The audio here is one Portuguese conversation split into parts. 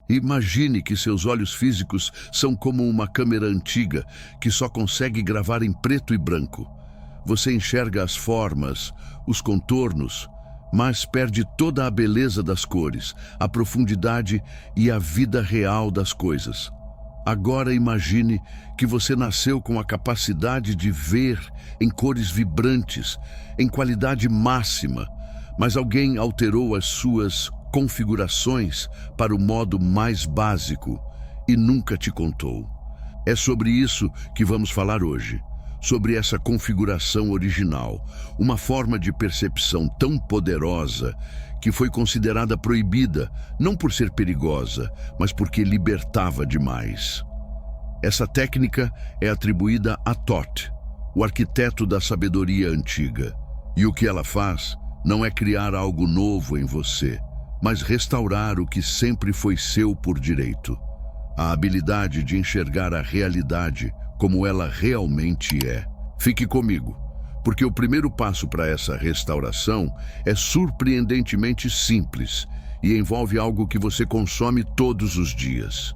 Imagine que seus olhos físicos são como uma câmera antiga que só consegue gravar em preto e branco. Você enxerga as formas, os contornos, mas perde toda a beleza das cores, a profundidade e a vida real das coisas. Agora imagine que você nasceu com a capacidade de ver em cores vibrantes, em qualidade máxima, mas alguém alterou as suas configurações para o modo mais básico e nunca te contou. É sobre isso que vamos falar hoje, sobre essa configuração original, uma forma de percepção tão poderosa que foi considerada proibida, não por ser perigosa, mas porque libertava demais. Essa técnica é atribuída a Thoth, o arquiteto da sabedoria antiga. E o que ela faz não é criar algo novo em você, mas restaurar o que sempre foi seu por direito. A habilidade de enxergar a realidade como ela realmente é. Fique comigo, porque o primeiro passo para essa restauração é surpreendentemente simples e envolve algo que você consome todos os dias.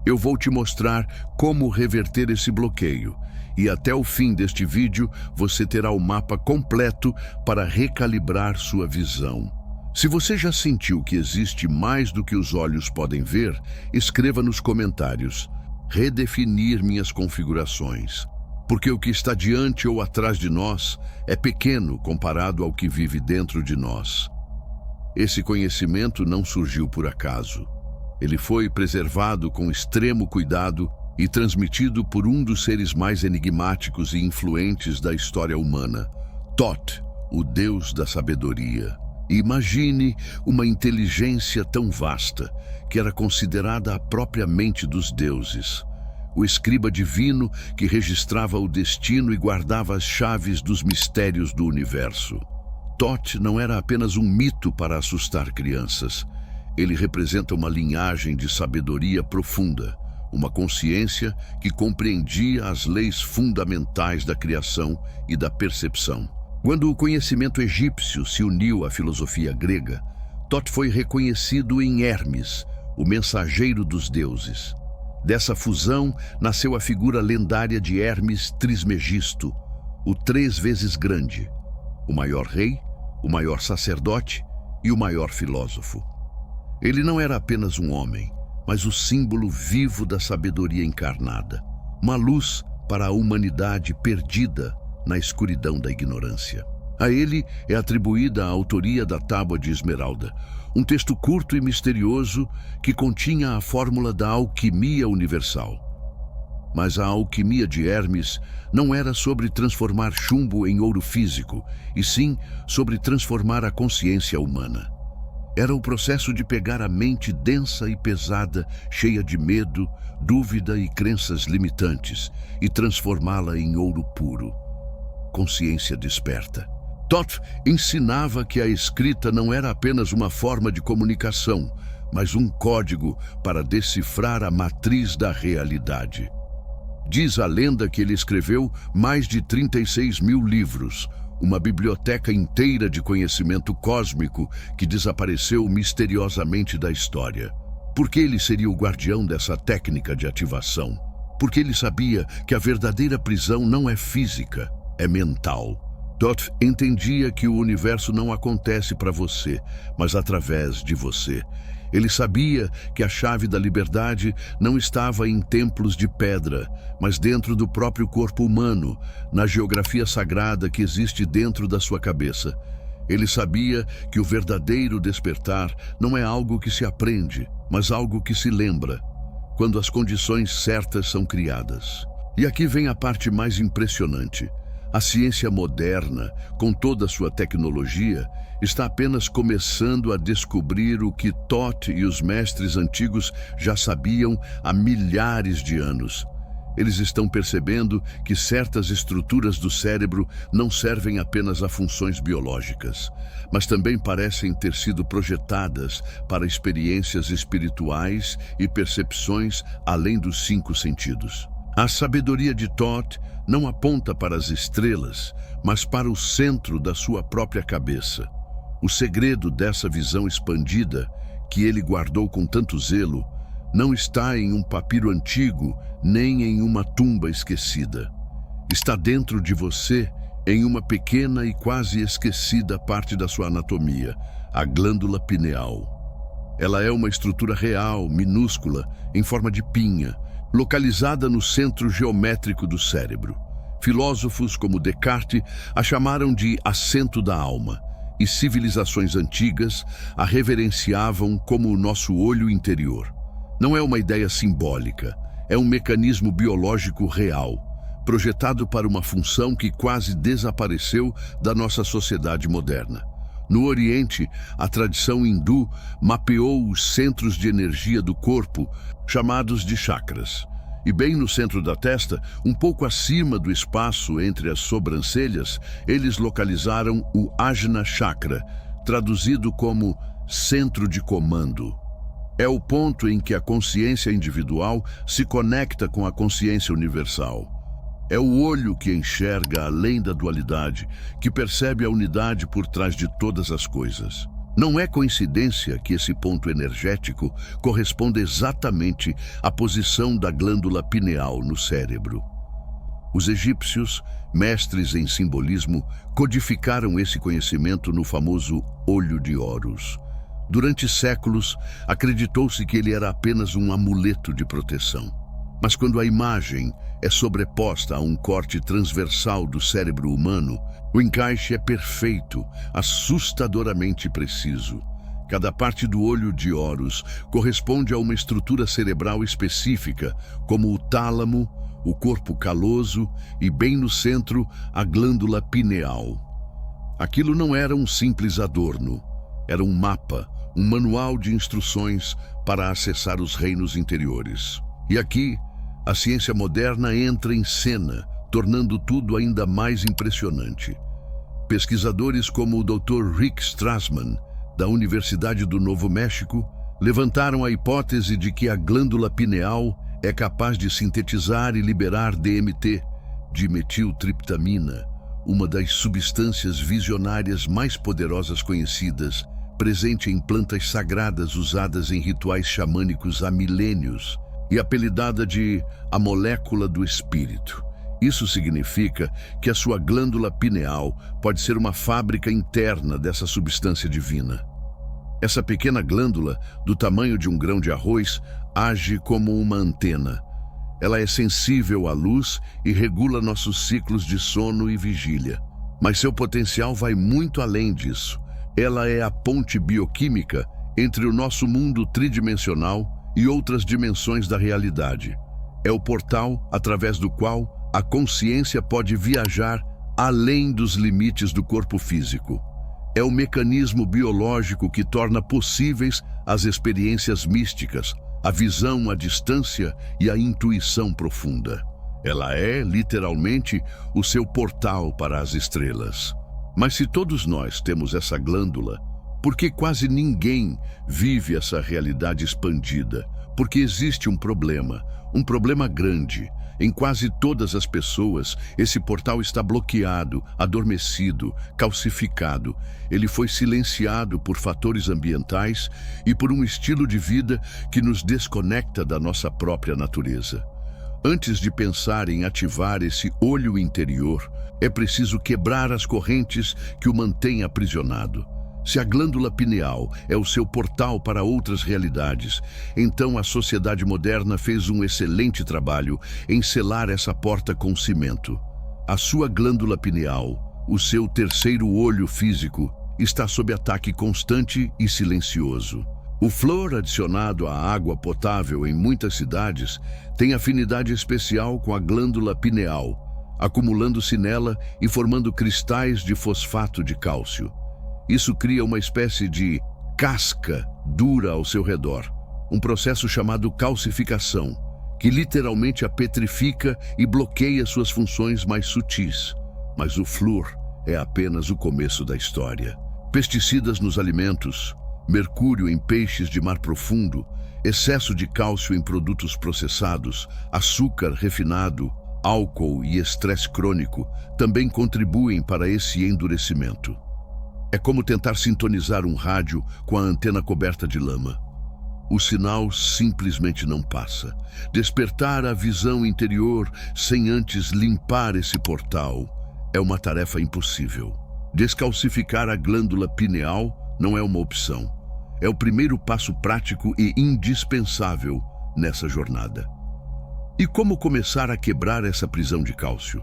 Eu vou te mostrar como reverter esse bloqueio e até o fim deste vídeo você terá o mapa completo para recalibrar sua visão. Se você já sentiu que existe mais do que os olhos podem ver, escreva nos comentários: redefinir minhas configurações. Porque o que está diante ou atrás de nós é pequeno comparado ao que vive dentro de nós. Esse conhecimento não surgiu por acaso. Ele foi preservado com extremo cuidado e transmitido por um dos seres mais enigmáticos e influentes da história humana, Thoth, o deus da sabedoria. Imagine uma inteligência tão vasta que era considerada a própria mente dos deuses. O escriba divino que registrava o destino e guardava as chaves dos mistérios do universo. Thoth não era apenas um mito para assustar crianças. Ele representa uma linhagem de sabedoria profunda, uma consciência que compreendia as leis fundamentais da criação e da percepção. Quando o conhecimento egípcio se uniu à filosofia grega, Thoth foi reconhecido em Hermes, o mensageiro dos deuses. Dessa fusão nasceu a figura lendária de Hermes Trismegisto, o 3 vezes grande, o maior rei, o maior sacerdote e o maior filósofo. Ele não era apenas um homem, mas o símbolo vivo da sabedoria encarnada, uma luz para a humanidade perdida na escuridão da ignorância. A ele é atribuída a autoria da Tábua de Esmeralda, um texto curto e misterioso que continha a fórmula da alquimia universal. Mas a alquimia de Hermes não era sobre transformar chumbo em ouro físico, e sim sobre transformar a consciência humana. Era o processo de pegar a mente densa e pesada, cheia de medo, dúvida e crenças limitantes, e transformá-la em ouro puro. Consciência desperta. Thoth ensinava que a escrita não era apenas uma forma de comunicação, mas um código para decifrar a matriz da realidade. Diz a lenda que ele escreveu mais de 36 mil livros, uma biblioteca inteira de conhecimento cósmico que desapareceu misteriosamente da história. Por que ele seria o guardião dessa técnica de ativação? Porque ele sabia que a verdadeira prisão não é física, é mental. Thoth entendia que o universo não acontece para você, mas através de você. Ele sabia que a chave da liberdade não estava em templos de pedra, mas dentro do próprio corpo humano, na geografia sagrada que existe dentro da sua cabeça. Ele sabia que o verdadeiro despertar não é algo que se aprende, mas algo que se lembra, quando as condições certas são criadas. E aqui vem a parte mais impressionante. A ciência moderna, com toda a sua tecnologia, está apenas começando a descobrir o que Thoth e os mestres antigos já sabiam há milhares de anos. Eles estão percebendo que certas estruturas do cérebro não servem apenas a funções biológicas, mas também parecem ter sido projetadas para experiências espirituais e percepções além dos 5 sentidos. A sabedoria de Thoth não aponta para as estrelas, mas para o centro da sua própria cabeça. O segredo dessa visão expandida, que ele guardou com tanto zelo, não está em um papiro antigo, nem em uma tumba esquecida. Está dentro de você, em uma pequena e quase esquecida parte da sua anatomia, a glândula pineal. Ela é uma estrutura real, minúscula, em forma de pinha, localizada no centro geométrico do cérebro. Filósofos como Descartes a chamaram de assento da alma, e civilizações antigas a reverenciavam como o nosso olho interior. Não é uma ideia simbólica, é um mecanismo biológico real, projetado para uma função que quase desapareceu da nossa sociedade moderna. No Oriente, a tradição hindu mapeou os centros de energia do corpo, chamados de chakras. E bem no centro da testa, um pouco acima do espaço entre as sobrancelhas, eles localizaram o Ajna Chakra, traduzido como centro de comando. É o ponto em que a consciência individual se conecta com a consciência universal. É o olho que enxerga além da dualidade, que percebe a unidade por trás de todas as coisas. Não é coincidência que esse ponto energético corresponda exatamente à posição da glândula pineal no cérebro. Os egípcios, mestres em simbolismo, codificaram esse conhecimento no famoso olho de Horus. Durante séculos, acreditou-se que ele era apenas um amuleto de proteção. Mas quando a imagem é sobreposta a um corte transversal do cérebro humano, o encaixe é perfeito, assustadoramente preciso. Cada parte do olho de Horus corresponde a uma estrutura cerebral específica, como o tálamo, o corpo caloso e, bem no centro, a glândula pineal. Aquilo não era um simples adorno, era um mapa, um manual de instruções para acessar os reinos interiores. E aqui, a ciência moderna entra em cena, tornando tudo ainda mais impressionante. Pesquisadores como o Dr. Rick Strassman, da Universidade do Novo México, levantaram a hipótese de que a glândula pineal é capaz de sintetizar e liberar DMT, dimetiltriptamina, uma das substâncias visionárias mais poderosas conhecidas, presente em plantas sagradas usadas em rituais xamânicos há milênios, e apelidada de a molécula do espírito. Isso significa que a sua glândula pineal pode ser uma fábrica interna dessa substância divina. Essa pequena glândula, do tamanho de um grão de arroz, age como uma antena. Ela é sensível à luz e regula nossos ciclos de sono e vigília. Mas seu potencial vai muito além disso. Ela é a ponte bioquímica entre o nosso mundo tridimensional e outras dimensões da realidade. É o portal através do qual a consciência pode viajar além dos limites do corpo físico. É o mecanismo biológico que torna possíveis as experiências místicas, a visão à distância e a intuição profunda. Ela é, literalmente, o seu portal para as estrelas. Mas se todos nós temos essa glândula, por que quase ninguém vive essa realidade expandida? Porque existe um problema grande. Em quase todas as pessoas, esse portal está bloqueado, adormecido, calcificado. Ele foi silenciado por fatores ambientais e por um estilo de vida que nos desconecta da nossa própria natureza. Antes de pensar em ativar esse olho interior, é preciso quebrar as correntes que o mantêm aprisionado. Se a glândula pineal é o seu portal para outras realidades, então a sociedade moderna fez um excelente trabalho em selar essa porta com cimento. A sua glândula pineal, o seu terceiro olho físico, está sob ataque constante e silencioso. O flúor adicionado à água potável em muitas cidades tem afinidade especial com a glândula pineal, acumulando-se nela e formando cristais de fosfato de cálcio. Isso cria uma espécie de casca dura ao seu redor, um processo chamado calcificação, que literalmente a petrifica e bloqueia suas funções mais sutis. Mas o flúor é apenas o começo da história. Pesticidas nos alimentos, mercúrio em peixes de mar profundo, excesso de cálcio em produtos processados, açúcar refinado, álcool e estresse crônico também contribuem para esse endurecimento. É como tentar sintonizar um rádio com a antena coberta de lama. O sinal simplesmente não passa. Despertar a visão interior sem antes limpar esse portal é uma tarefa impossível. Descalcificar a glândula pineal não é uma opção. É o primeiro passo prático e indispensável nessa jornada. E como começar a quebrar essa prisão de cálcio?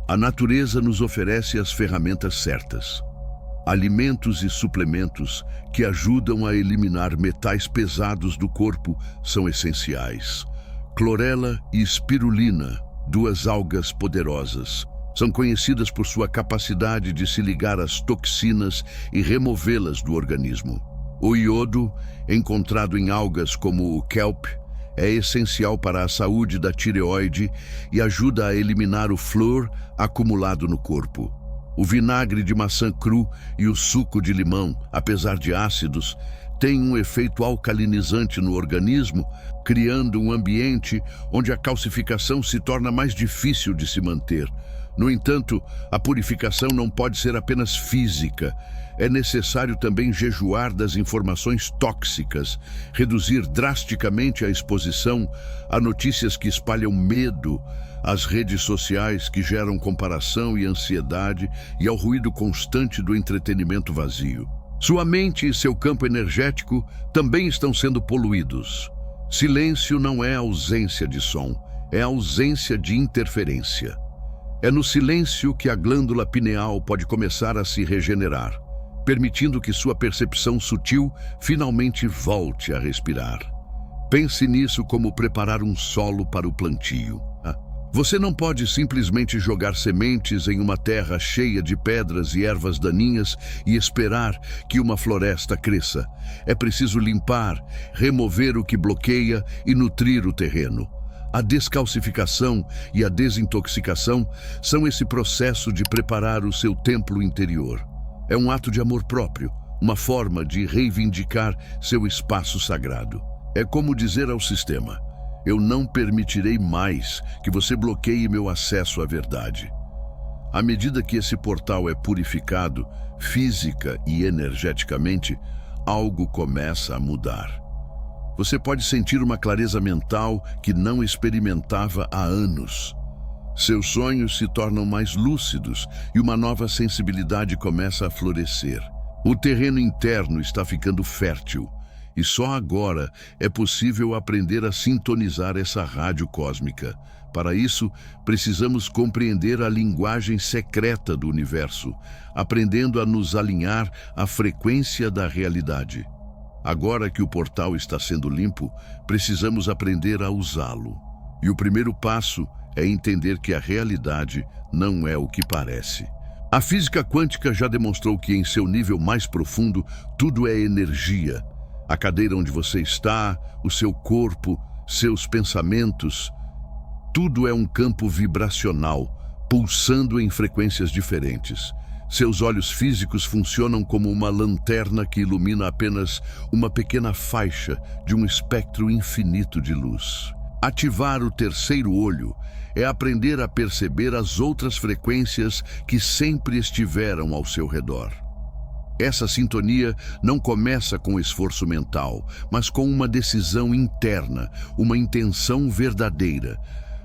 A natureza nos oferece as ferramentas certas. Alimentos e suplementos que ajudam a eliminar metais pesados do corpo são essenciais. Clorela e espirulina, duas algas poderosas, são conhecidas por sua capacidade de se ligar às toxinas e removê-las do organismo. O iodo, encontrado em algas como o kelp, é essencial para a saúde da tireoide e ajuda a eliminar o flúor acumulado no corpo. O vinagre de maçã cru e o suco de limão, apesar de ácidos, têm um efeito alcalinizante no organismo, criando um ambiente onde a calcificação se torna mais difícil de se manter. No entanto, a purificação não pode ser apenas física. É necessário também jejuar das informações tóxicas, reduzir drasticamente a exposição a notícias que espalham medo, às redes sociais que geram comparação e ansiedade e ao ruído constante do entretenimento vazio. Sua mente e seu campo energético também estão sendo poluídos. Silêncio não é ausência de som, é ausência de interferência. É no silêncio que a glândula pineal pode começar a se regenerar, permitindo que sua percepção sutil finalmente volte a respirar. Pense nisso como preparar um solo para o plantio. Você não pode simplesmente jogar sementes em uma terra cheia de pedras e ervas daninhas e esperar que uma floresta cresça. É preciso limpar, remover o que bloqueia e nutrir o terreno. A descalcificação e a desintoxicação são esse processo de preparar o seu templo interior. É um ato de amor próprio, uma forma de reivindicar seu espaço sagrado. É como dizer ao sistema: eu não permitirei mais que você bloqueie meu acesso à verdade. À medida que esse portal é purificado, física e energeticamente, algo começa a mudar. Você pode sentir uma clareza mental que não experimentava há anos. Seus sonhos se tornam mais lúcidos e uma nova sensibilidade começa a florescer. O terreno interno está ficando fértil. E só agora é possível aprender a sintonizar essa rádio cósmica. Para isso, precisamos compreender a linguagem secreta do universo, aprendendo a nos alinhar à frequência da realidade. Agora que o portal está sendo limpo, precisamos aprender a usá-lo. E o primeiro passo é entender que a realidade não é o que parece. A física quântica já demonstrou que em seu nível mais profundo, tudo é energia. A cadeira onde você está, o seu corpo, seus pensamentos, tudo é um campo vibracional, pulsando em frequências diferentes. Seus olhos físicos funcionam como uma lanterna que ilumina apenas uma pequena faixa de um espectro infinito de luz. Ativar o terceiro olho é aprender a perceber as outras frequências que sempre estiveram ao seu redor. Essa sintonia não começa com esforço mental, mas com uma decisão interna, uma intenção verdadeira.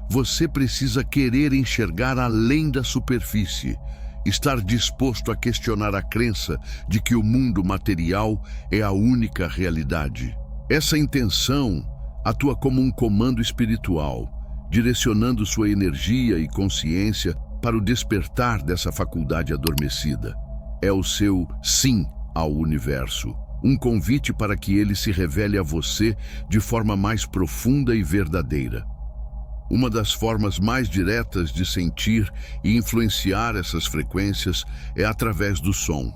Você precisa querer enxergar além da superfície, estar disposto a questionar a crença de que o mundo material é a única realidade. Essa intenção atua como um comando espiritual, direcionando sua energia e consciência para o despertar dessa faculdade adormecida. É o seu sim ao universo, um convite para que ele se revele a você de forma mais profunda e verdadeira. Uma das formas mais diretas de sentir e influenciar essas frequências é através do som.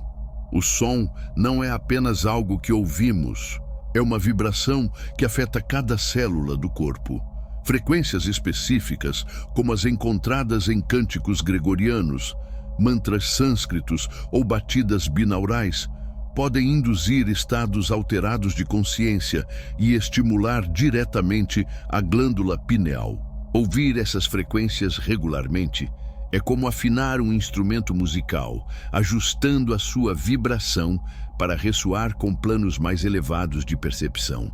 O som não é apenas algo que ouvimos, é uma vibração que afeta cada célula do corpo. Frequências específicas, como as encontradas em cânticos gregorianos, mantras sânscritos ou batidas binaurais, podem induzir estados alterados de consciência e estimular diretamente a glândula pineal. Ouvir essas frequências regularmente é como afinar um instrumento musical, ajustando a sua vibração para ressoar com planos mais elevados de percepção.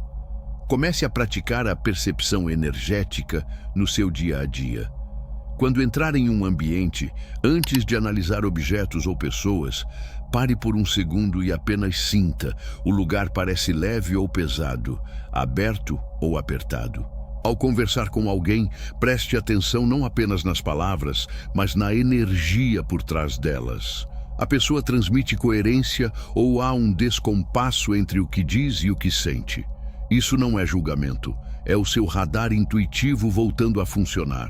Comece a praticar a percepção energética no seu dia a dia. Quando entrar em um ambiente, antes de analisar objetos ou pessoas, pare por um segundo e apenas sinta. O lugar parece leve ou pesado, aberto ou apertado. Ao conversar com alguém, preste atenção não apenas nas palavras, mas na energia por trás delas. A pessoa transmite coerência ou há um descompasso entre o que diz e o que sente. Isso não é julgamento, é o seu radar intuitivo voltando a funcionar.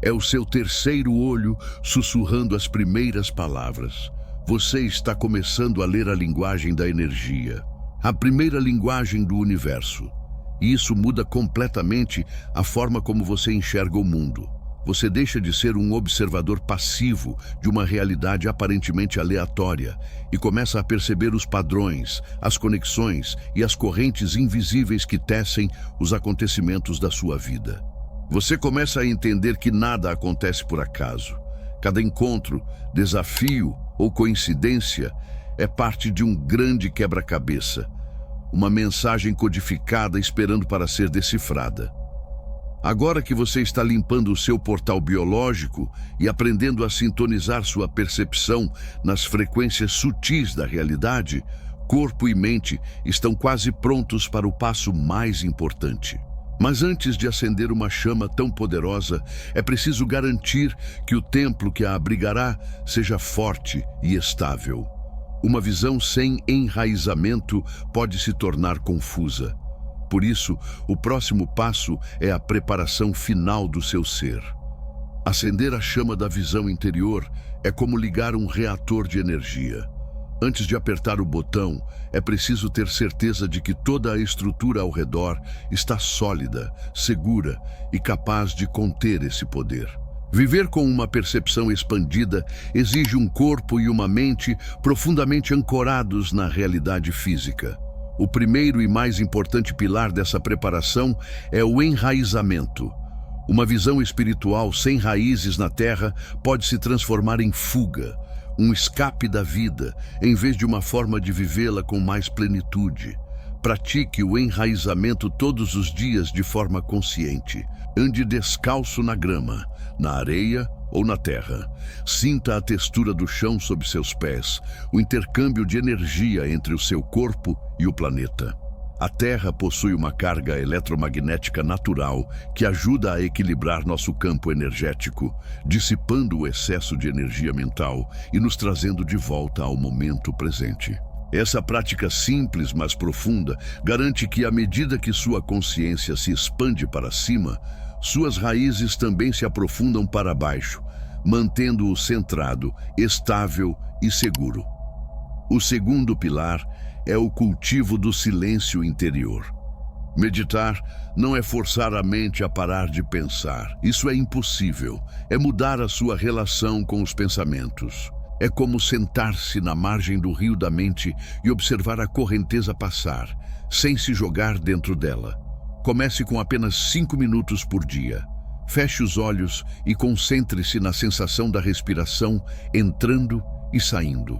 É o seu terceiro olho sussurrando as primeiras palavras. Você está começando a ler a linguagem da energia, a primeira linguagem do universo. E isso muda completamente a forma como você enxerga o mundo. Você deixa de ser um observador passivo de uma realidade aparentemente aleatória e começa a perceber os padrões, as conexões e as correntes invisíveis que tecem os acontecimentos da sua vida. Você começa a entender que nada acontece por acaso. Cada encontro, desafio ou coincidência é parte de um grande quebra-cabeça, uma mensagem codificada esperando para ser decifrada. Agora que você está limpando o seu portal biológico e aprendendo a sintonizar sua percepção nas frequências sutis da realidade, corpo e mente estão quase prontos para o passo mais importante. Mas antes de acender uma chama tão poderosa, é preciso garantir que o templo que a abrigará seja forte e estável. Uma visão sem enraizamento pode se tornar confusa. Por isso, o próximo passo é a preparação final do seu ser. Acender a chama da visão interior é como ligar um reator de energia. Antes de apertar o botão, é preciso ter certeza de que toda a estrutura ao redor está sólida, segura e capaz de conter esse poder. Viver com uma percepção expandida exige um corpo e uma mente profundamente ancorados na realidade física. O primeiro e mais importante pilar dessa preparação é o enraizamento. Uma visão espiritual sem raízes na terra pode se transformar em fuga, um escape da vida, em vez de uma forma de vivê-la com mais plenitude. Pratique o enraizamento todos os dias de forma consciente. Ande descalço na grama, na areia ou na terra. Sinta a textura do chão sob seus pés, o intercâmbio de energia entre o seu corpo e o planeta. A Terra possui uma carga eletromagnética natural que ajuda a equilibrar nosso campo energético, dissipando o excesso de energia mental e nos trazendo de volta ao momento presente. Essa prática simples, mas profunda, garante que à medida que sua consciência se expande para cima, suas raízes também se aprofundam para baixo, mantendo-o centrado, estável e seguro. O segundo pilar é o cultivo do silêncio interior. Meditar não é forçar a mente a parar de pensar. Isso é impossível. É mudar a sua relação com os pensamentos. É como sentar-se na margem do rio da mente e observar a correnteza passar, sem se jogar dentro dela. Comece com apenas 5 minutos por dia. Feche os olhos e concentre-se na sensação da respiração entrando e saindo.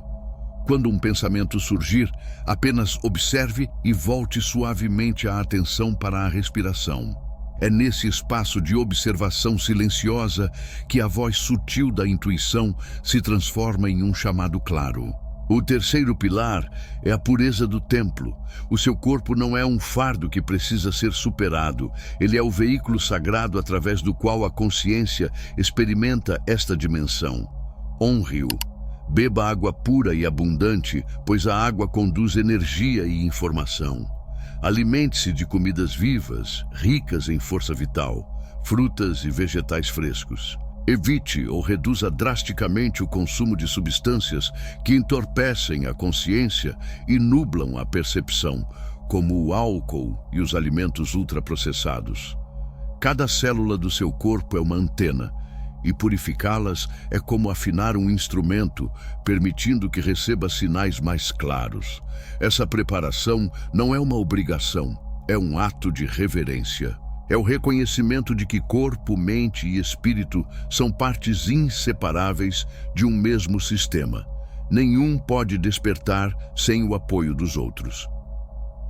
Quando um pensamento surgir, apenas observe e volte suavemente a atenção para a respiração. É nesse espaço de observação silenciosa que a voz sutil da intuição se transforma em um chamado claro. O terceiro pilar é a pureza do templo. O seu corpo não é um fardo que precisa ser superado. Ele é o veículo sagrado através do qual a consciência experimenta esta dimensão. Honre-o. Beba água pura e abundante, pois a água conduz energia e informação. Alimente-se de comidas vivas, ricas em força vital, frutas e vegetais frescos. Evite ou reduza drasticamente o consumo de substâncias que entorpecem a consciência e nublam a percepção, como o álcool e os alimentos ultraprocessados. Cada célula do seu corpo é uma antena, e purificá-las é como afinar um instrumento, permitindo que receba sinais mais claros. Essa preparação não é uma obrigação, é um ato de reverência. É o reconhecimento de que corpo, mente e espírito são partes inseparáveis de um mesmo sistema. Nenhum pode despertar sem o apoio dos outros.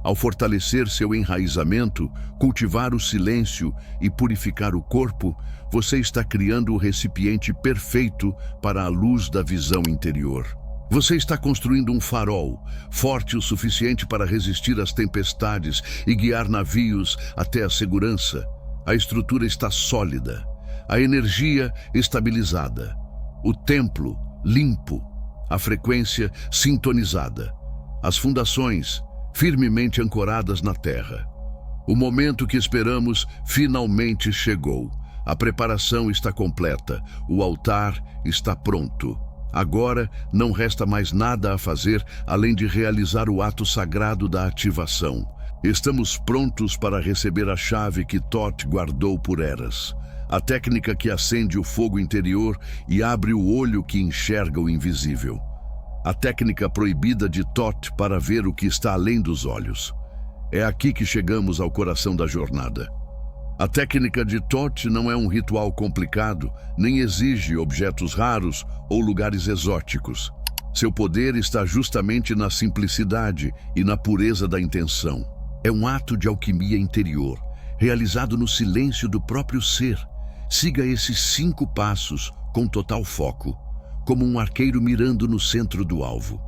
Ao fortalecer seu enraizamento, cultivar o silêncio e purificar o corpo, você está criando o recipiente perfeito para a luz da visão interior. Você está construindo um farol, forte o suficiente para resistir às tempestades e guiar navios até a segurança. A estrutura está sólida, a energia estabilizada, o templo limpo, a frequência sintonizada, as fundações firmemente ancoradas na terra. O momento que esperamos finalmente chegou. A preparação está completa, o altar está pronto. Agora não resta mais nada a fazer além de realizar o ato sagrado da ativação. Estamos prontos para receber a chave que Thoth guardou por eras. A técnica que acende o fogo interior e abre o olho que enxerga o invisível. A técnica proibida de Thoth para ver o que está além dos olhos. É aqui que chegamos ao coração da jornada. A técnica de Thoth não é um ritual complicado, nem exige objetos raros ou lugares exóticos. Seu poder está justamente na simplicidade e na pureza da intenção. É um ato de alquimia interior, realizado no silêncio do próprio ser. Siga esses 5 passos com total foco, como um arqueiro mirando no centro do alvo.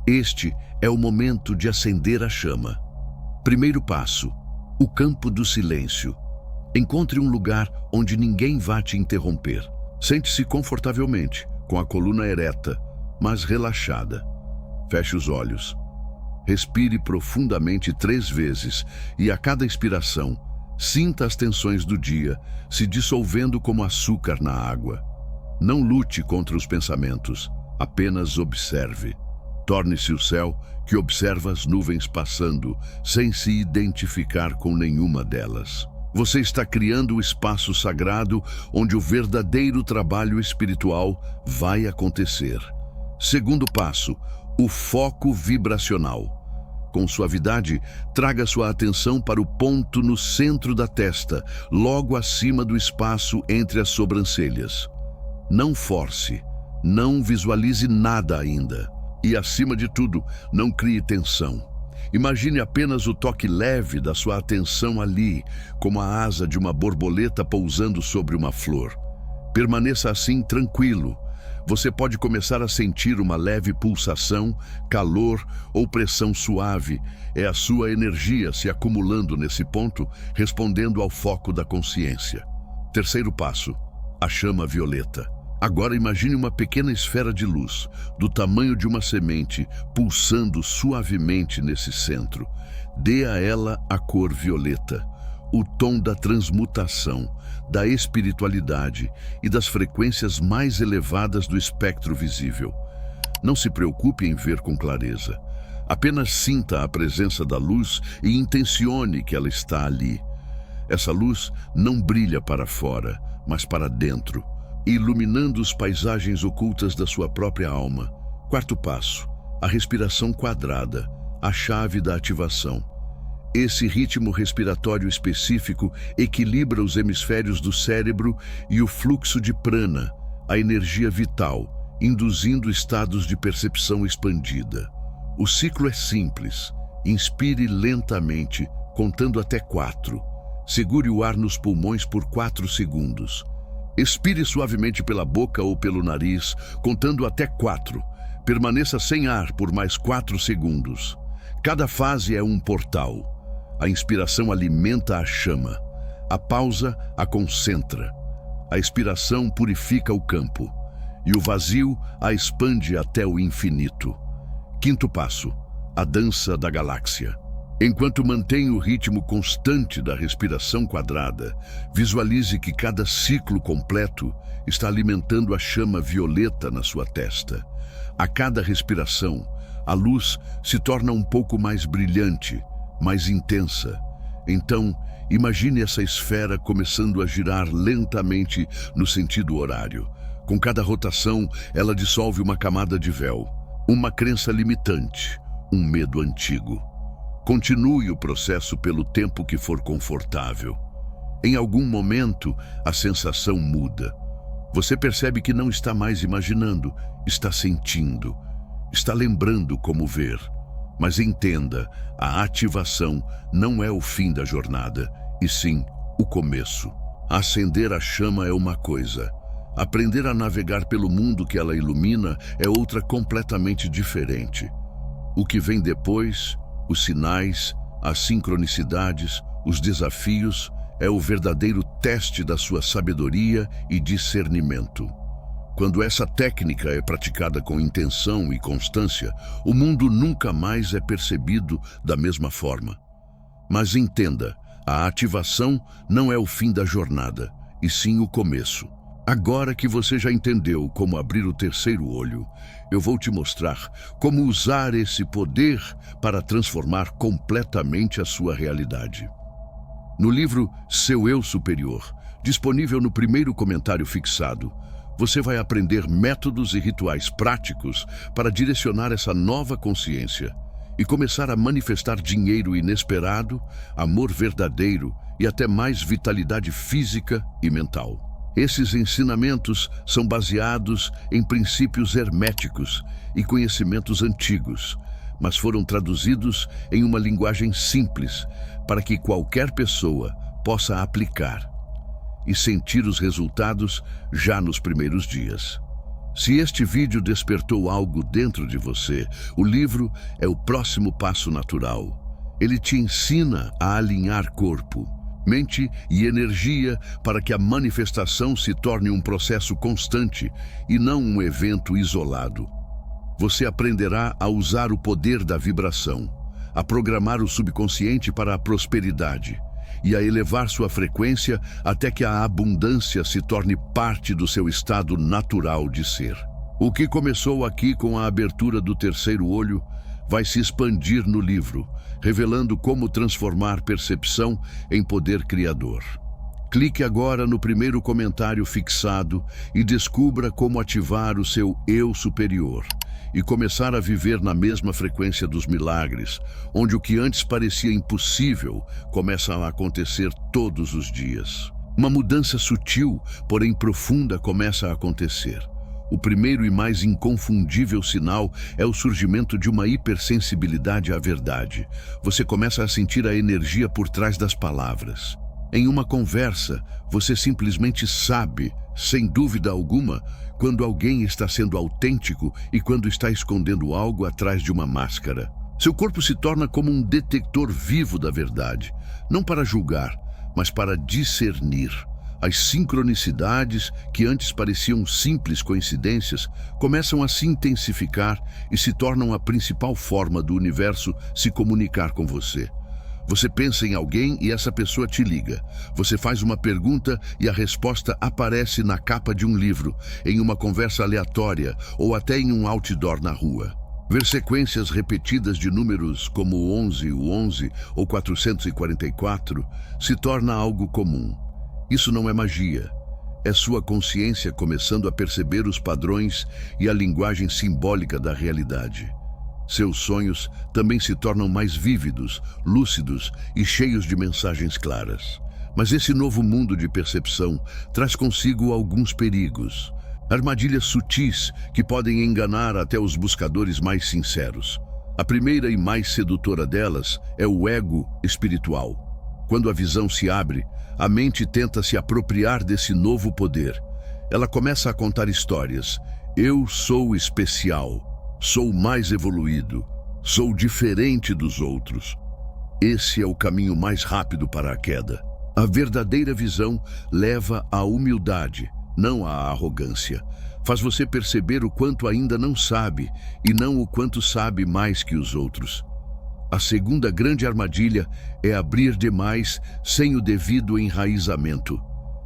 Este é o momento de acender a chama. Primeiro passo: o campo do silêncio. Encontre um lugar onde ninguém vá te interromper. Sente-se confortavelmente, com a coluna ereta, mas relaxada. Feche os olhos. Respire profundamente 3 vezes e a cada expiração, sinta as tensões do dia se dissolvendo como açúcar na água. Não lute contra os pensamentos, apenas observe. Torne-se o céu que observa as nuvens passando, sem se identificar com nenhuma delas. Você está criando o espaço sagrado onde o verdadeiro trabalho espiritual vai acontecer. Segundo passo: o foco vibracional. Com suavidade, traga sua atenção para o ponto no centro da testa, logo acima do espaço entre as sobrancelhas. Não force, não visualize nada ainda. E, acima de tudo, não crie tensão. Imagine apenas o toque leve da sua atenção ali, como a asa de uma borboleta pousando sobre uma flor. Permaneça assim tranquilo. Você pode começar a sentir uma leve pulsação, calor ou pressão suave. É a sua energia se acumulando nesse ponto, respondendo ao foco da consciência. Terceiro passo: a chama violeta. Agora imagine uma pequena esfera de luz, do tamanho de uma semente, pulsando suavemente nesse centro. Dê a ela a cor violeta, o tom da transmutação, da espiritualidade e das frequências mais elevadas do espectro visível. Não se preocupe em ver com clareza. Apenas sinta a presença da luz e intencione que ela está ali. Essa luz não brilha para fora, mas para dentro, iluminando as paisagens ocultas da sua própria alma. Quarto passo: a respiração quadrada, a chave da ativação. Esse ritmo respiratório específico equilibra os hemisférios do cérebro e o fluxo de prana, a energia vital, induzindo estados de percepção expandida. O ciclo é simples. Inspire lentamente, contando até 4. Segure o ar nos pulmões por 4 segundos. Expire suavemente pela boca ou pelo nariz, contando até 4. Permaneça sem ar por mais 4 segundos. Cada fase é um portal. A inspiração alimenta a chama. A pausa a concentra. A expiração purifica o campo. E o vazio a expande até o infinito. Quinto passo: a dança da galáxia. Enquanto mantém o ritmo constante da respiração quadrada, visualize que cada ciclo completo está alimentando a chama violeta na sua testa. A cada respiração, a luz se torna um pouco mais brilhante, mais intensa. Então, imagine essa esfera começando a girar lentamente no sentido horário. Com cada rotação, ela dissolve uma camada de véu, uma crença limitante, um medo antigo. Continue o processo pelo tempo que for confortável. Em algum momento, a sensação muda. Você percebe que não está mais imaginando, está sentindo, está lembrando como ver. Mas entenda, a ativação não é o fim da jornada, e sim o começo. Acender a chama é uma coisa. Aprender a navegar pelo mundo que ela ilumina é outra completamente diferente. O que vem depois, os sinais, as sincronicidades, os desafios, é o verdadeiro teste da sua sabedoria e discernimento. Quando essa técnica é praticada com intenção e constância, o mundo nunca mais é percebido da mesma forma. Mas entenda, a ativação não é o fim da jornada, e sim o começo. Agora que você já entendeu como abrir o terceiro olho, eu vou te mostrar como usar esse poder para transformar completamente a sua realidade. No livro Seu Eu Superior, disponível no primeiro comentário fixado, você vai aprender métodos e rituais práticos para direcionar essa nova consciência e começar a manifestar dinheiro inesperado, amor verdadeiro e até mais vitalidade física e mental. Esses ensinamentos são baseados em princípios herméticos e conhecimentos antigos, mas foram traduzidos em uma linguagem simples para que qualquer pessoa possa aplicar e sentir os resultados já nos primeiros dias. Se este vídeo despertou algo dentro de você, o livro é o próximo passo natural. Ele te ensina a alinhar corpo, mente e energia para que a manifestação se torne um processo constante e não um evento isolado. Você aprenderá a usar o poder da vibração, a programar o subconsciente para a prosperidade e a elevar sua frequência até que a abundância se torne parte do seu estado natural de ser. O que começou aqui com a abertura do terceiro olho vai se expandir no livro, revelando como transformar percepção em poder criador. Clique agora no primeiro comentário fixado e descubra como ativar o seu eu superior e começar a viver na mesma frequência dos milagres, onde o que antes parecia impossível começa a acontecer todos os dias. Uma mudança sutil, porém profunda, começa a acontecer. O primeiro e mais inconfundível sinal é o surgimento de uma hipersensibilidade à verdade. Você começa a sentir a energia por trás das palavras. Em uma conversa, você simplesmente sabe, sem dúvida alguma, quando alguém está sendo autêntico e quando está escondendo algo atrás de uma máscara. Seu corpo se torna como um detector vivo da verdade, não para julgar, mas para discernir. As sincronicidades, que antes pareciam simples coincidências, começam a se intensificar e se tornam a principal forma do universo se comunicar com você. Você pensa em alguém e essa pessoa te liga. Você faz uma pergunta e a resposta aparece na capa de um livro, em uma conversa aleatória ou até em um outdoor na rua. Ver sequências repetidas de números como o 11 ou 444 se torna algo comum. Isso não é magia. É sua consciência começando a perceber os padrões e a linguagem simbólica da realidade. Seus sonhos também se tornam mais vívidos, lúcidos e cheios de mensagens claras. Mas esse novo mundo de percepção traz consigo alguns perigos. Armadilhas sutis que podem enganar até os buscadores mais sinceros. A primeira e mais sedutora delas é o ego espiritual. Quando a visão se abre, a mente tenta se apropriar desse novo poder. Ela começa a contar histórias. Eu sou especial. Sou mais evoluído. Sou diferente dos outros. Esse é o caminho mais rápido para a queda. A verdadeira visão leva à humildade, não à arrogância. Faz você perceber o quanto ainda não sabe e não o quanto sabe mais que os outros. A segunda grande armadilha é abrir demais sem o devido enraizamento.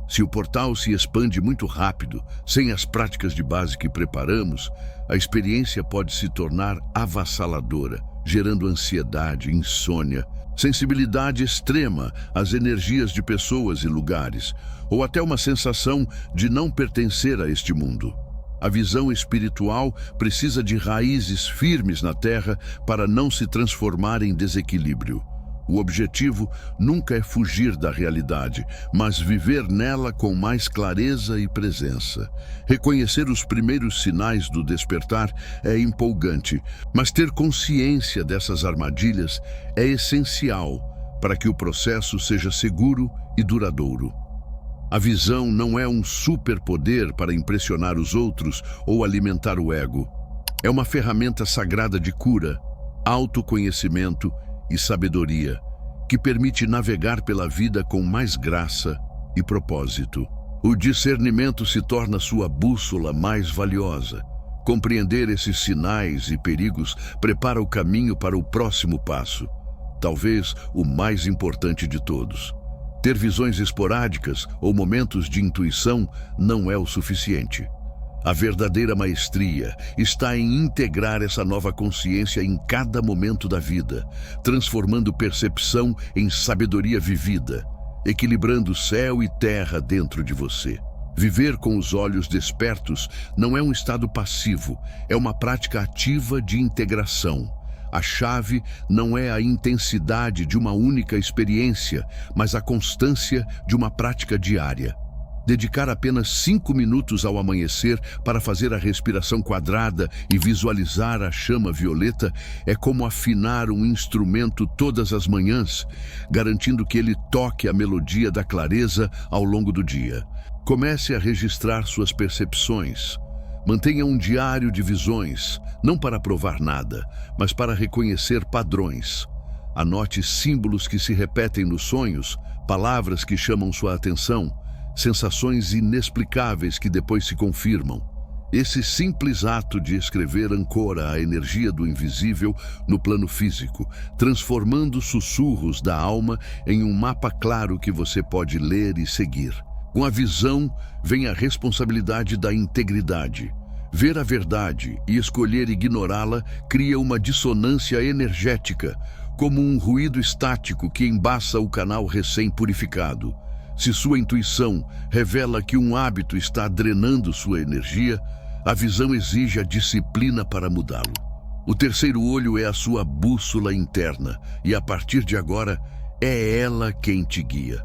Se o portal se expande muito rápido, sem as práticas de base que preparamos, a experiência pode se tornar avassaladora, gerando ansiedade, insônia, sensibilidade extrema às energias de pessoas e lugares, ou até uma sensação de não pertencer a este mundo. A visão espiritual precisa de raízes firmes na terra para não se transformar em desequilíbrio. O objetivo nunca é fugir da realidade, mas viver nela com mais clareza e presença. Reconhecer os primeiros sinais do despertar é empolgante, mas ter consciência dessas armadilhas é essencial para que o processo seja seguro e duradouro. A visão não é um superpoder para impressionar os outros ou alimentar o ego. É uma ferramenta sagrada de cura, autoconhecimento e sabedoria, que permite navegar pela vida com mais graça e propósito. O discernimento se torna sua bússola mais valiosa. Compreender esses sinais e perigos prepara o caminho para o próximo passo, talvez o mais importante de todos. Ter visões esporádicas ou momentos de intuição não é o suficiente. A verdadeira maestria está em integrar essa nova consciência em cada momento da vida, transformando percepção em sabedoria vivida, equilibrando céu e terra dentro de você. Viver com os olhos despertos não é um estado passivo, é uma prática ativa de integração. A chave não é a intensidade de uma única experiência, mas a constância de uma prática diária. Dedicar apenas 5 minutos ao amanhecer para fazer a respiração quadrada e visualizar a chama violeta é como afinar um instrumento todas as manhãs, garantindo que ele toque a melodia da clareza ao longo do dia. Comece a registrar suas percepções. Mantenha um diário de visões, não para provar nada, mas para reconhecer padrões. Anote símbolos que se repetem nos sonhos, palavras que chamam sua atenção, sensações inexplicáveis que depois se confirmam. Esse simples ato de escrever ancora a energia do invisível no plano físico, transformando sussurros da alma em um mapa claro que você pode ler e seguir. Com a visão vem a responsabilidade da integridade. Ver a verdade e escolher ignorá-la cria uma dissonância energética, como um ruído estático que embaça o canal recém-purificado. Se sua intuição revela que um hábito está drenando sua energia, a visão exige a disciplina para mudá-lo. O terceiro olho é a sua bússola interna e, a partir de agora, é ela quem te guia.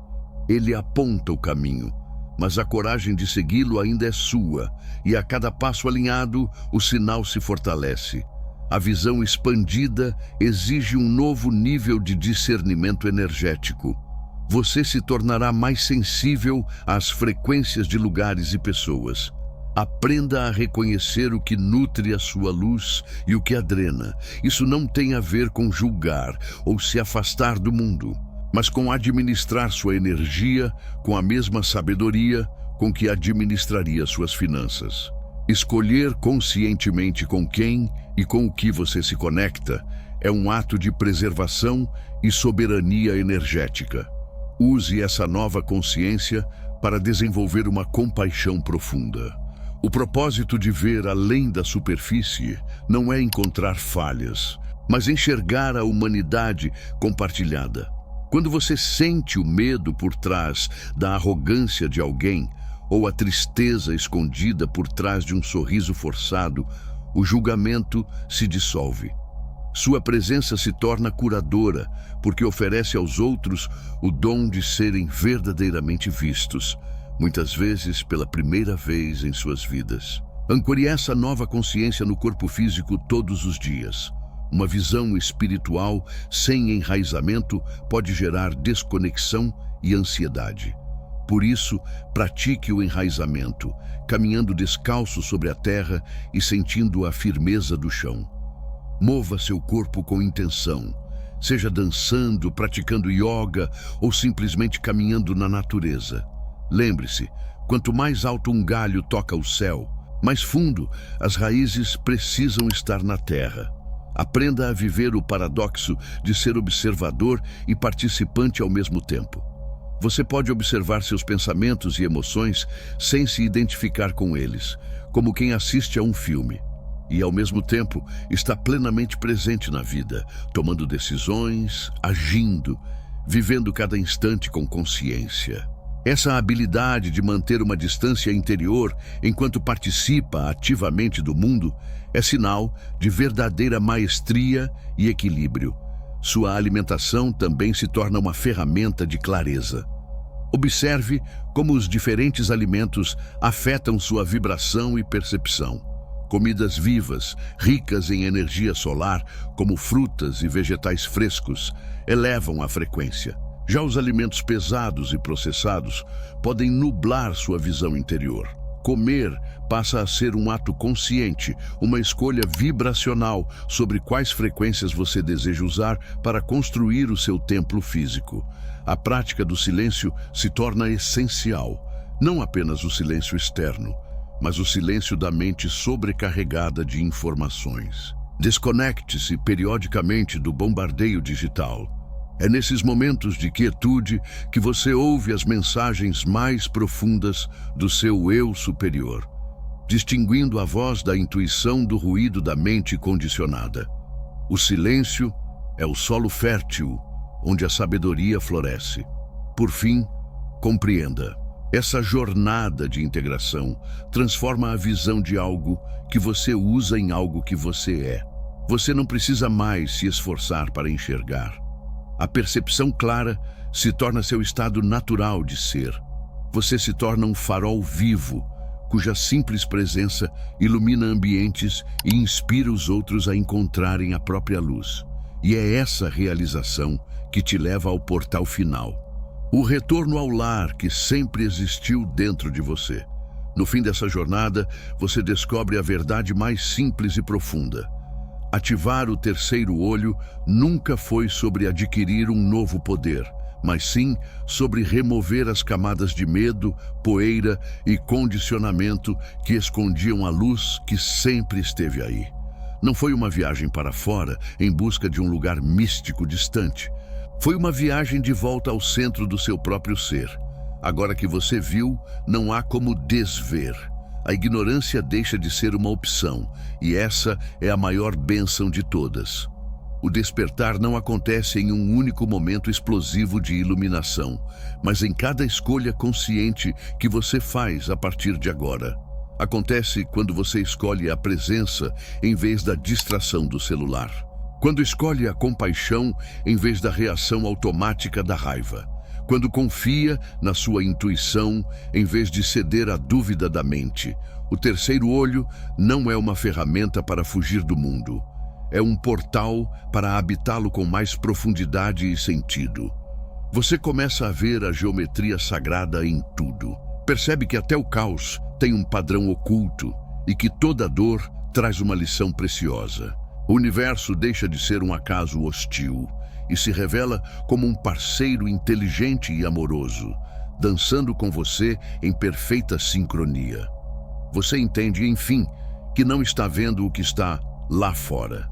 Ele aponta o caminho, mas a coragem de segui-lo ainda é sua, e a cada passo alinhado, o sinal se fortalece. A visão expandida exige um novo nível de discernimento energético. Você se tornará mais sensível às frequências de lugares e pessoas. Aprenda a reconhecer o que nutre a sua luz e o que a drena. Isso não tem a ver com julgar ou se afastar do mundo, mas com administrar sua energia com a mesma sabedoria com que administraria suas finanças. Escolher conscientemente com quem e com o que você se conecta é um ato de preservação e soberania energética. Use essa nova consciência para desenvolver uma compaixão profunda. O propósito de ver além da superfície não é encontrar falhas, mas enxergar a humanidade compartilhada. Quando você sente o medo por trás da arrogância de alguém, ou a tristeza escondida por trás de um sorriso forçado, o julgamento se dissolve. Sua presença se torna curadora, porque oferece aos outros o dom de serem verdadeiramente vistos, muitas vezes pela primeira vez em suas vidas. Ancore essa nova consciência no corpo físico todos os dias. Uma visão espiritual sem enraizamento pode gerar desconexão e ansiedade. Por isso, pratique o enraizamento, caminhando descalço sobre a terra e sentindo a firmeza do chão. Mova seu corpo com intenção, seja dançando, praticando yoga ou simplesmente caminhando na natureza. Lembre-se, quanto mais alto um galho toca o céu, mais fundo as raízes precisam estar na terra. Aprenda a viver o paradoxo de ser observador e participante ao mesmo tempo. Você pode observar seus pensamentos e emoções sem se identificar com eles, como quem assiste a um filme. E, ao mesmo tempo, está plenamente presente na vida, tomando decisões, agindo, vivendo cada instante com consciência. Essa habilidade de manter uma distância interior enquanto participa ativamente do mundo é sinal de verdadeira maestria e equilíbrio. Sua alimentação também se torna uma ferramenta de clareza. Observe como os diferentes alimentos afetam sua vibração e percepção. Comidas vivas, ricas em energia solar, como frutas e vegetais frescos, elevam a frequência. Já os alimentos pesados e processados podem nublar sua visão interior. Comer passa a ser um ato consciente, uma escolha vibracional sobre quais frequências você deseja usar para construir o seu templo físico. A prática do silêncio se torna essencial, não apenas o silêncio externo, mas o silêncio da mente sobrecarregada de informações. Desconecte-se periodicamente do bombardeio digital. É nesses momentos de quietude que você ouve as mensagens mais profundas do seu eu superior, distinguindo a voz da intuição do ruído da mente condicionada. O silêncio é o solo fértil onde a sabedoria floresce. Por fim, compreenda. Essa jornada de integração transforma a visão de algo que você usa em algo que você é. Você não precisa mais se esforçar para enxergar. A percepção clara se torna seu estado natural de ser. Você se torna um farol vivo, cuja simples presença ilumina ambientes e inspira os outros a encontrarem a própria luz. E é essa realização que te leva ao portal final. O retorno ao lar que sempre existiu dentro de você. No fim dessa jornada, você descobre a verdade mais simples e profunda. Ativar o terceiro olho nunca foi sobre adquirir um novo poder, mas sim sobre remover as camadas de medo, poeira e condicionamento que escondiam a luz que sempre esteve aí. Não foi uma viagem para fora em busca de um lugar místico distante. Foi uma viagem de volta ao centro do seu próprio ser. Agora que você viu, não há como desver. A ignorância deixa de ser uma opção, e essa é a maior bênção de todas. O despertar não acontece em um único momento explosivo de iluminação, mas em cada escolha consciente que você faz a partir de agora. Acontece quando você escolhe a presença em vez da distração do celular. Quando escolhe a compaixão em vez da reação automática da raiva. Quando confia na sua intuição em vez de ceder à dúvida da mente. O terceiro olho não é uma ferramenta para fugir do mundo. É um portal para habitá-lo com mais profundidade e sentido. Você começa a ver a geometria sagrada em tudo. Percebe que até o caos tem um padrão oculto e que toda dor traz uma lição preciosa. O universo deixa de ser um acaso hostil e se revela como um parceiro inteligente e amoroso, dançando com você em perfeita sincronia. Você entende, enfim, que não está vendo o que está lá fora,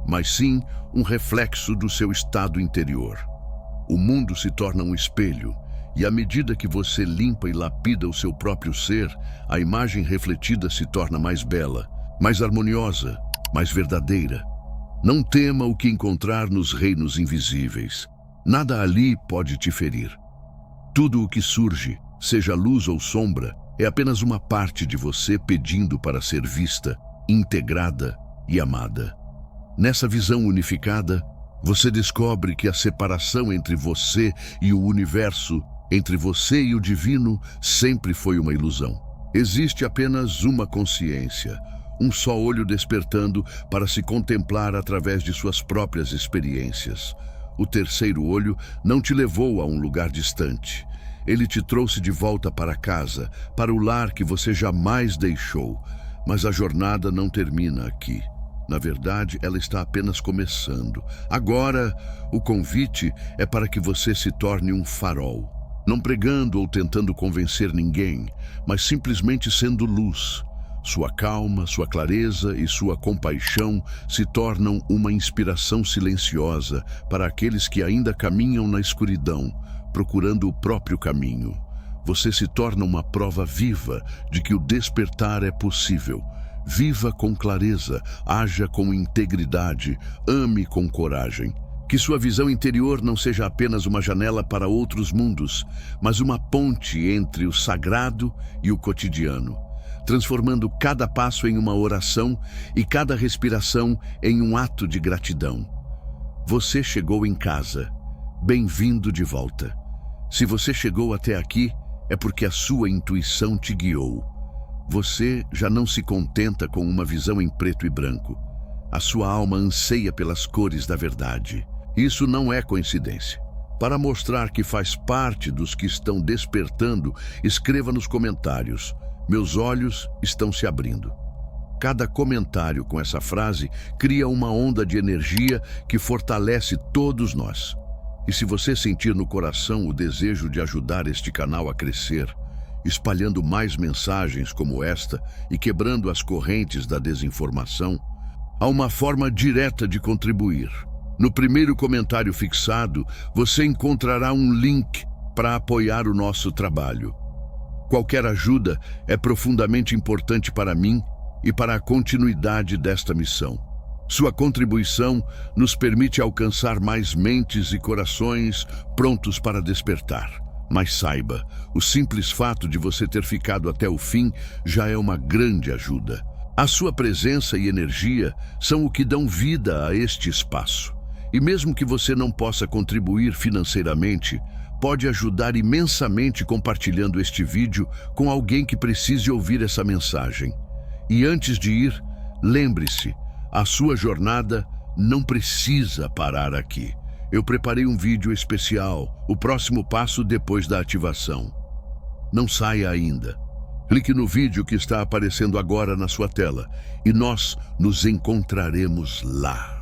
mas sim um reflexo do seu estado interior. O mundo se torna um espelho, e à medida que você limpa e lapida o seu próprio ser, a imagem refletida se torna mais bela, mais harmoniosa, mais verdadeira. Não tema o que encontrar nos reinos invisíveis. Nada ali pode te ferir. Tudo o que surge, seja luz ou sombra, é apenas uma parte de você pedindo para ser vista, integrada e amada. Nessa visão unificada, você descobre que a separação entre você e o universo, entre você e o divino, sempre foi uma ilusão. Existe apenas uma consciência, um só olho despertando para se contemplar através de suas próprias experiências. O terceiro olho não te levou a um lugar distante. Ele te trouxe de volta para casa, para o lar que você jamais deixou. Mas a jornada não termina aqui. Na verdade, ela está apenas começando. Agora, o convite é para que você se torne um farol. Não pregando ou tentando convencer ninguém, mas simplesmente sendo luz. Sua calma, sua clareza e sua compaixão se tornam uma inspiração silenciosa para aqueles que ainda caminham na escuridão, procurando o próprio caminho. Você se torna uma prova viva de que o despertar é possível. Viva com clareza, haja com integridade, ame com coragem. Que sua visão interior não seja apenas uma janela para outros mundos, mas uma ponte entre o sagrado e o cotidiano, transformando cada passo em uma oração e cada respiração em um ato de gratidão. Você chegou em casa. Bem-vindo de volta. Se você chegou até aqui, é porque a sua intuição te guiou. Você já não se contenta com uma visão em preto e branco. A sua alma anseia pelas cores da verdade. Isso não é coincidência. Para mostrar que faz parte dos que estão despertando, escreva nos comentários: meus olhos estão se abrindo. Cada comentário com essa frase cria uma onda de energia que fortalece todos nós. E se você sentir no coração o desejo de ajudar este canal a crescer, espalhando mais mensagens como esta e quebrando as correntes da desinformação, há uma forma direta de contribuir. No primeiro comentário fixado, você encontrará um link para apoiar o nosso trabalho. Qualquer ajuda é profundamente importante para mim e para a continuidade desta missão. Sua contribuição nos permite alcançar mais mentes e corações prontos para despertar. Mas saiba, o simples fato de você ter ficado até o fim já é uma grande ajuda. A sua presença e energia são o que dão vida a este espaço. E mesmo que você não possa contribuir financeiramente, pode ajudar imensamente compartilhando este vídeo com alguém que precise ouvir essa mensagem. E antes de ir, lembre-se, a sua jornada não precisa parar aqui. Eu preparei um vídeo especial, o próximo passo depois da ativação. Não saia ainda. Clique no vídeo que está aparecendo agora na sua tela e nós nos encontraremos lá.